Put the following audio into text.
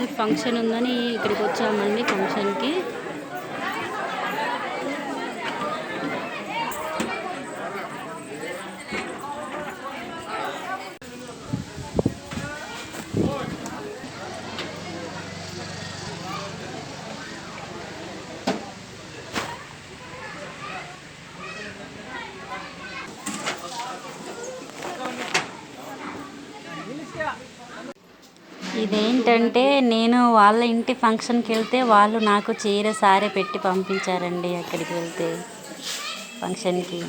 Small function ఉందని ఇక్కడికి వచ్చామండి ఫంక్షన్కి. ఇదేంటంటే నేను వాళ్ళ ఇంటి ఫంక్షన్కి వెళ్తే వాళ్ళు నాకు చీర సారీ పెట్టి పంపించారండి అక్కడికి వెళ్తే ఫంక్షన్కి.